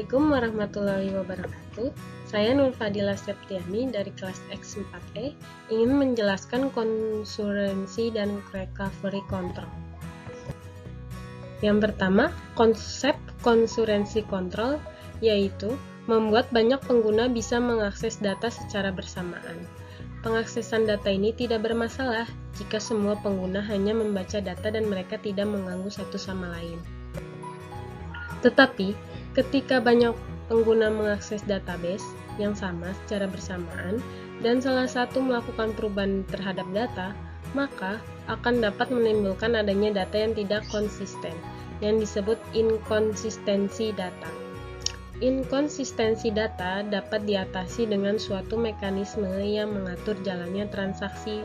Assalamualaikum warahmatullahi wabarakatuh. Saya Nur Fadila Septiani dari kelas X4E ingin menjelaskan konsurensi dan recovery control. Yang pertama, konsep konsurensi control yaitu membuat banyak pengguna bisa mengakses data secara bersamaan. Pengaksesan data ini tidak bermasalah jika semua pengguna hanya membaca data dan mereka tidak mengganggu satu sama lain. Tetapi, ketika banyak pengguna mengakses database yang sama secara bersamaan dan salah satu melakukan perubahan terhadap data, maka akan dapat menimbulkan adanya data yang tidak konsisten, yang disebut inkonsistensi data. Inkonsistensi data dapat diatasi dengan suatu mekanisme yang mengatur jalannya transaksi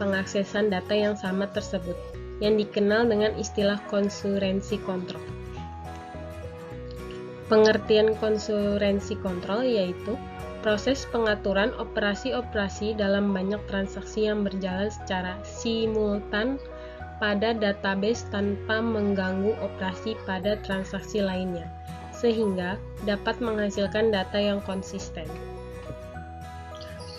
pengaksesan data yang sama tersebut, yang dikenal dengan istilah konsurensi kontrol. Pengertian konsurensi kontrol yaitu proses pengaturan operasi-operasi dalam banyak transaksi yang berjalan secara simultan pada database tanpa mengganggu operasi pada transaksi lainnya, sehingga dapat menghasilkan data yang konsisten.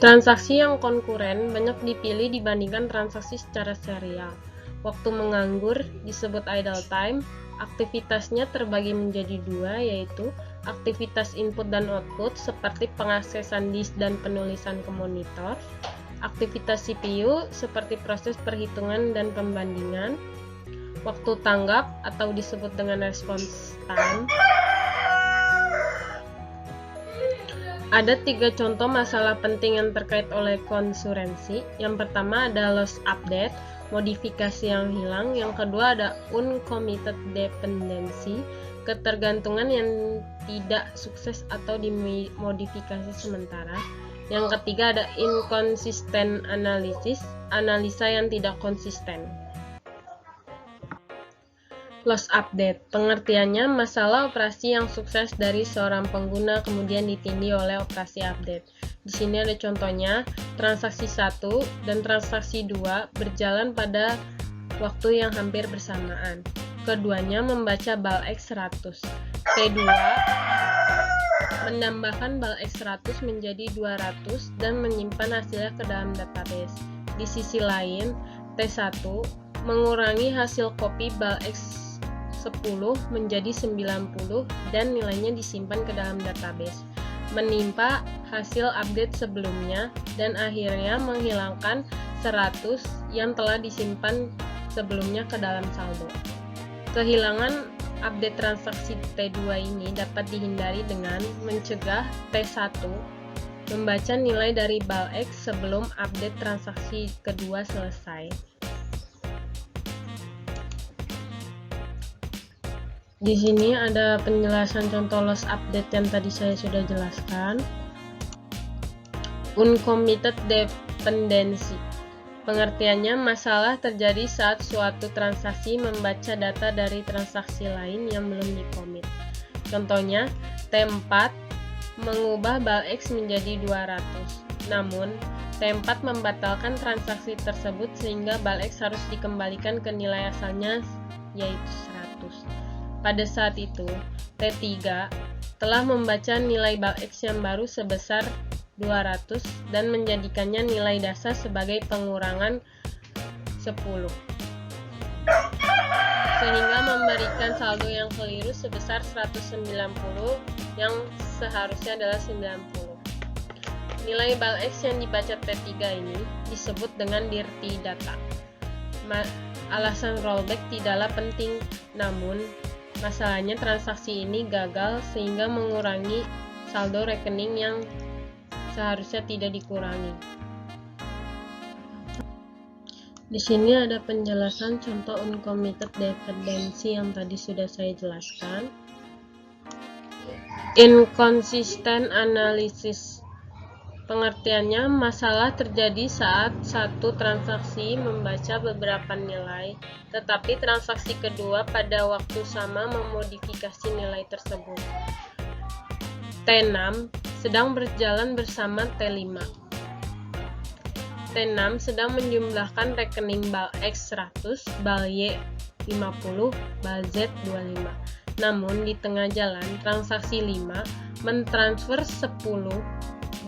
Transaksi yang konkuren banyak dipilih dibandingkan transaksi secara serial. Waktu menganggur disebut idle time. Aktivitasnya terbagi menjadi dua, yaitu aktivitas input dan output seperti pengaksesan disk dan penulisan ke monitor, aktivitas CPU seperti proses perhitungan dan pembandingan, waktu tanggap atau disebut dengan response time. Ada 3 contoh masalah penting yang terkait oleh konsurensi. Yang pertama ada loss update, modifikasi yang hilang. Yang kedua ada uncommitted dependency, ketergantungan yang tidak sukses atau dimodifikasi sementara. Yang ketiga ada inconsistent analysis, analisa yang tidak konsisten. Loss update, pengertiannya masalah operasi yang sukses dari seorang pengguna kemudian ditindih oleh operasi update. Di sini ada contohnya, transaksi 1 dan transaksi 2 berjalan pada waktu yang hampir bersamaan. Keduanya membaca BALX 100. T2 menambahkan BALX 100 menjadi 200 dan menyimpan hasilnya ke dalam database. Di sisi lain, T1 mengurangi hasil copy BALX 10 menjadi 90 dan nilainya disimpan ke dalam database, menimpa hasil update sebelumnya dan akhirnya menghilangkan 100 yang telah disimpan sebelumnya ke dalam saldo. Kehilangan update transaksi T2 ini dapat dihindari dengan mencegah T1 membaca nilai dari BALX sebelum update transaksi kedua selesai. Di sini ada penjelasan contoh loss update yang tadi saya sudah jelaskan. Uncommitted dependency, pengertiannya masalah terjadi saat suatu transaksi membaca data dari transaksi lain yang belum dikomit. Contohnya, T4 mengubah BALX menjadi 200, namun T4 membatalkan transaksi tersebut sehingga BALX harus dikembalikan ke nilai asalnya yaitu 100. Pada saat itu, T3 telah membaca nilai BALX yang baru sebesar 200 dan menjadikannya nilai dasar sebagai pengurangan 10, sehingga memberikan saldo yang keliru sebesar 190 yang seharusnya adalah 90. Nilai BALX yang dibaca T3 ini disebut dengan dirty data. Alasan rollback tidaklah penting, namun masalahnya transaksi ini gagal sehingga mengurangi saldo rekening yang seharusnya tidak dikurangi. Di sini ada penjelasan contoh uncommitted dependency yang tadi sudah saya jelaskan. Inconsistent analysis, pengertiannya masalah terjadi saat satu transaksi membaca beberapa nilai, tetapi transaksi kedua pada waktu sama memodifikasi nilai tersebut. T6 sedang berjalan bersama T5. T6 sedang menjumlahkan rekening BALX 100, BALY 50, BALZ 25. Namun di tengah jalan, transaksi 5 mentransfer 10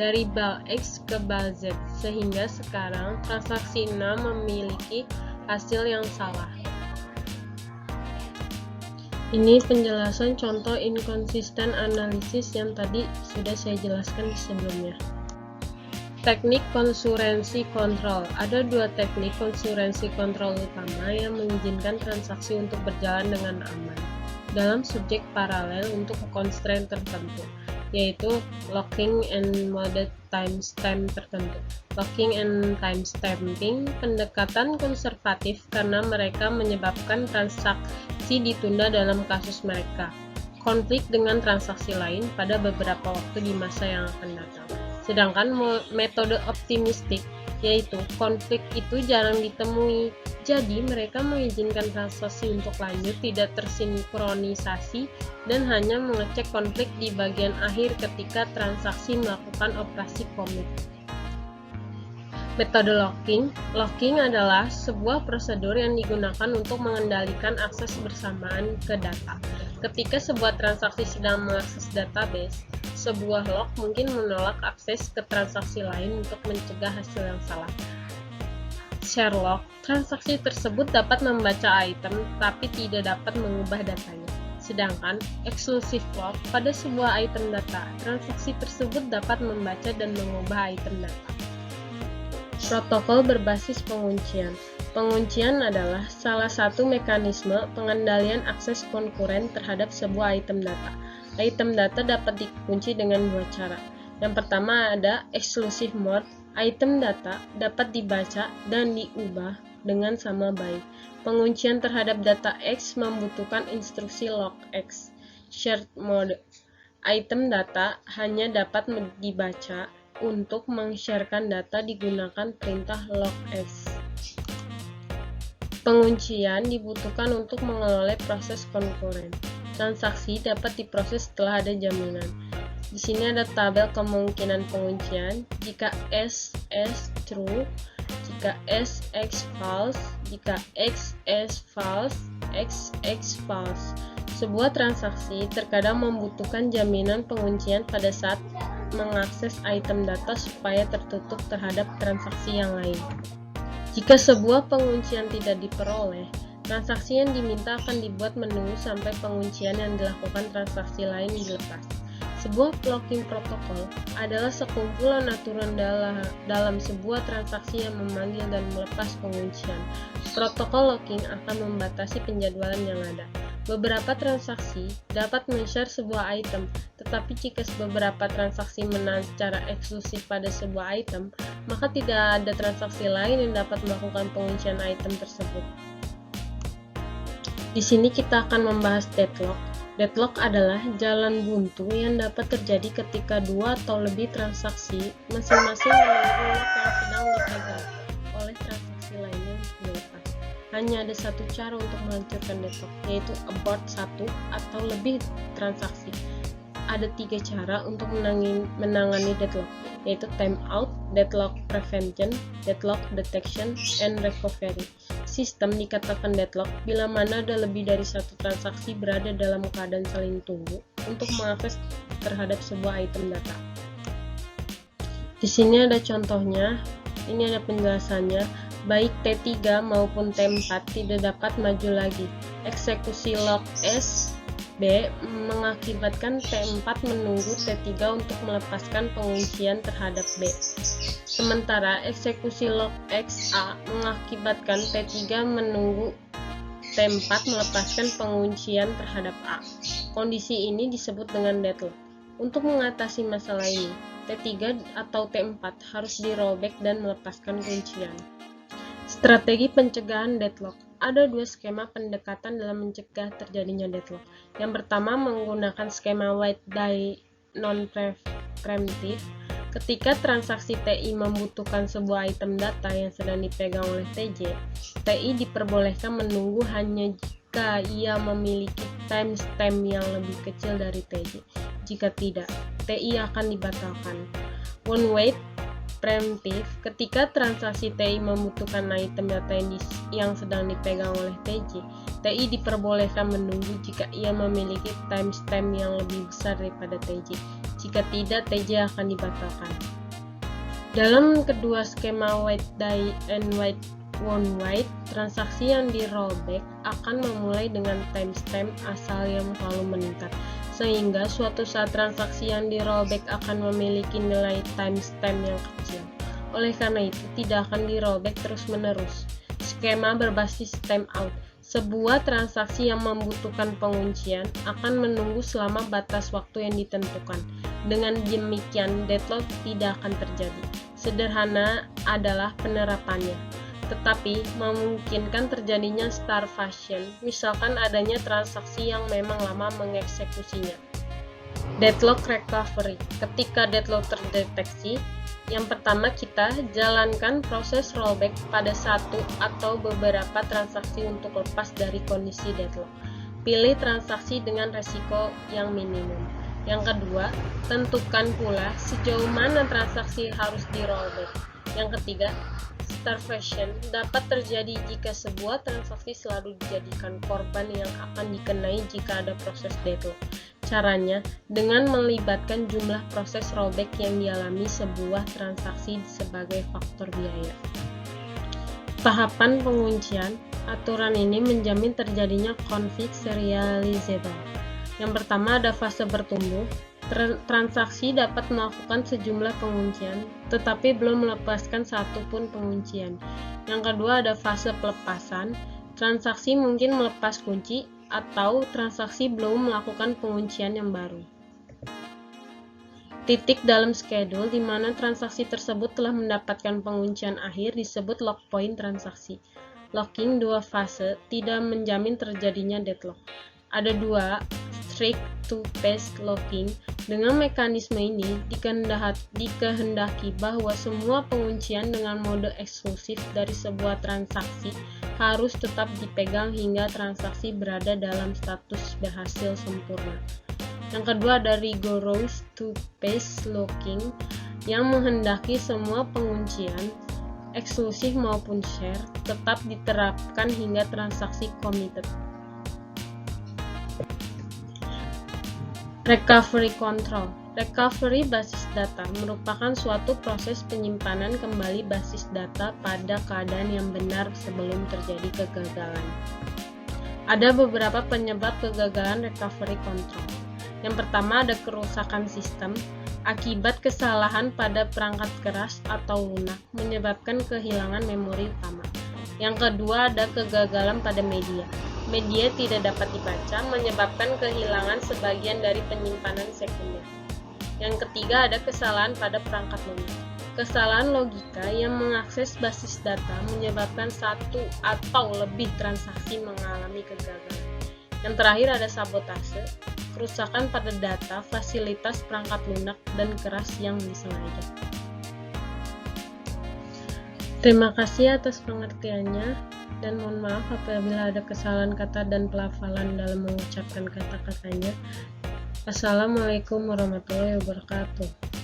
dari bal X ke bal Z, sehingga sekarang transaksi 6 memiliki hasil yang salah. Ini penjelasan contoh inconsistent analisis yang tadi sudah saya jelaskan sebelumnya. Teknik konkurensi kontrol. Ada dua teknik konkurensi kontrol utama yang mengizinkan transaksi untuk berjalan dengan aman dalam subjek paralel untuk constraint tertentu, yaitu locking and mode timestamp tertentu. Locking and timestamping pendekatan konservatif karena mereka menyebabkan transaksi ditunda dalam kasus mereka konflik dengan transaksi lain pada beberapa waktu di masa yang akan datang. Sedangkan metode optimistik, yaitu konflik itu jarang ditemui, jadi mereka mengizinkan transaksi untuk lanjut tidak tersinkronisasi dan hanya mengecek konflik di bagian akhir ketika transaksi melakukan operasi commit. Metode locking. Locking adalah sebuah prosedur yang digunakan untuk mengendalikan akses bersamaan ke data. Ketika sebuah transaksi sedang mengakses database, sebuah lock mungkin menolak akses ke transaksi lain untuk mencegah hasil yang salah. Share lock. Transaksi tersebut dapat membaca item tapi tidak dapat mengubah datanya. Sedangkan exclusive lock, pada sebuah item data, transaksi tersebut dapat membaca dan mengubah item data. Protokol berbasis penguncian. Penguncian adalah salah satu mekanisme pengendalian akses konkuren terhadap sebuah item data. Item data dapat dikunci dengan dua cara. Yang pertama ada exclusive mode. Item data dapat dibaca dan diubah dengan sama baik. Penguncian terhadap data X membutuhkan instruksi lock X. Shared mode. Item data hanya dapat dibaca. Untuk meng-sharekan data digunakan perintah lockx. Penguncian dibutuhkan untuk mengelola proses konkuren. Transaksi dapat diproses setelah ada jaminan. Di sini ada tabel kemungkinan penguncian. Jika S true, jika X false, jika X false, X false. Sebuah transaksi terkadang membutuhkan jaminan penguncian pada saat mengakses item data supaya tertutup terhadap transaksi yang lain. Jika sebuah penguncian tidak diperoleh, transaksi yang diminta akan dibuat menunggu sampai penguncian yang dilakukan transaksi lain dilepas. Sebuah locking protokol adalah sekumpulan aturan dalam sebuah transaksi yang memanggil dan melepas penguncian. Protokol locking akan membatasi penjadwalan yang ada. Beberapa transaksi dapat men-share sebuah item, tetapi jika beberapa transaksi menang secara eksklusif pada sebuah item, maka tidak ada transaksi lain yang dapat melakukan penguncian item tersebut. Di sini kita akan membahas deadlock. Deadlock adalah jalan buntu yang dapat terjadi ketika dua atau lebih transaksi masing-masing menunggu lock yang sedang dipegang oleh transaksi lainnya untuk dilepas. Hanya ada satu cara untuk menghancurkan deadlock, yaitu abort satu atau lebih transaksi. Ada tiga cara untuk menangani deadlock, yaitu timeout, deadlock prevention, deadlock detection, and recovery. Sistem dikatakan deadlock bila mana ada lebih dari satu transaksi berada dalam keadaan saling tunggu untuk mengakses terhadap sebuah item data. Di sini ada contohnya, ini ada penjelasannya. Baik T3 maupun T4 tidak dapat maju lagi. Eksekusi lock S B mengakibatkan T4 menunggu T3 untuk melepaskan penguncian terhadap B. Sementara eksekusi lock X A mengakibatkan T3 menunggu T4 melepaskan penguncian terhadap A. Kondisi ini disebut dengan deadlock. Untuk mengatasi masalah ini, T3 atau T4 harus dirobek dan melepaskan kuncian. Strategi pencegahan deadlock. Ada dua skema pendekatan dalam mencegah terjadinya deadlock. Yang pertama menggunakan skema wait die non-preemptive. Ketika transaksi TI membutuhkan sebuah item data yang sedang dipegang oleh TJ, TI diperbolehkan menunggu hanya jika ia memiliki timestamp yang lebih kecil dari TJ. Jika tidak, TI akan dibatalkan. One wait preemptive, ketika transaksi TI membutuhkan item data yang sedang dipegang oleh TJ, TI diperbolehkan menunggu jika ia memiliki timestamp yang lebih besar daripada TJ. Jika tidak, TJ akan dibatalkan. Dalam kedua skema white die and white won white, transaksi yang di rollback akan memulai dengan timestamp asal yang selalu meningkat, sehingga suatu saat transaksi yang di rollback akan memiliki nilai timestamp yang kecil. Oleh karena itu, tidak akan di rollback terus-menerus. Skema berbasis timeout. Sebuah transaksi yang membutuhkan penguncian akan menunggu selama batas waktu yang ditentukan. Dengan demikian, deadlock tidak akan terjadi. Sederhana adalah penerapannya, tetapi memungkinkan terjadinya starvation, misalkan adanya transaksi yang memang lama mengeksekusinya. Deadlock recovery. Ketika deadlock terdeteksi, yang pertama kita jalankan proses rollback pada satu atau beberapa transaksi untuk lepas dari kondisi deadlock. Pilih transaksi dengan resiko yang minimum. Yang kedua, tentukan pula sejauh mana transaksi harus di rollback. Yang ketiga, starvation dapat terjadi jika sebuah transaksi selalu dijadikan korban yang akan dikenai jika ada proses deadlock. Caranya, dengan melibatkan jumlah proses rollback yang dialami sebuah transaksi sebagai faktor biaya. Tahapan penguncian, aturan ini menjamin terjadinya konflik serializable. Yang pertama ada fase bertumbuh. Transaksi dapat melakukan sejumlah penguncian, tetapi belum melepaskan satu pun penguncian. Yang kedua ada fase pelepasan. Transaksi mungkin melepas kunci, atau transaksi belum melakukan penguncian yang baru. Titik dalam schedule di mana transaksi tersebut telah mendapatkan penguncian akhir disebut lock point transaksi. Locking dua fase tidak menjamin terjadinya deadlock. Ada dua, strict to pass locking. Dengan mekanisme ini dikehendaki bahwa semua penguncian dengan mode eksklusif dari sebuah transaksi harus tetap dipegang hingga transaksi berada dalam status berhasil sempurna. Yang kedua ada rigorous to pass locking yang menghendaki semua penguncian, eksklusif maupun share, tetap diterapkan hingga transaksi committed. Recovery control. Recovery basis data merupakan suatu proses penyimpanan kembali basis data pada keadaan yang benar sebelum terjadi kegagalan. Ada beberapa penyebab kegagalan recovery control. Yang pertama ada kerusakan sistem akibat kesalahan pada perangkat keras atau lunak menyebabkan kehilangan memori utama. Yang kedua ada kegagalan pada media. Media tidak dapat dibaca menyebabkan kehilangan sebagian dari penyimpanan sekunder. Yang ketiga ada kesalahan pada perangkat lunak. Kesalahan logika yang mengakses basis data menyebabkan satu atau lebih transaksi mengalami kegagalan. Yang terakhir ada sabotase, kerusakan pada data, fasilitas perangkat lunak dan keras yang disengaja. Terima kasih atas pengertiannya. Dan mohon maaf apabila ada kesalahan kata dan pelafalan dalam mengucapkan kata-katanya. Assalamualaikum warahmatullahi wabarakatuh.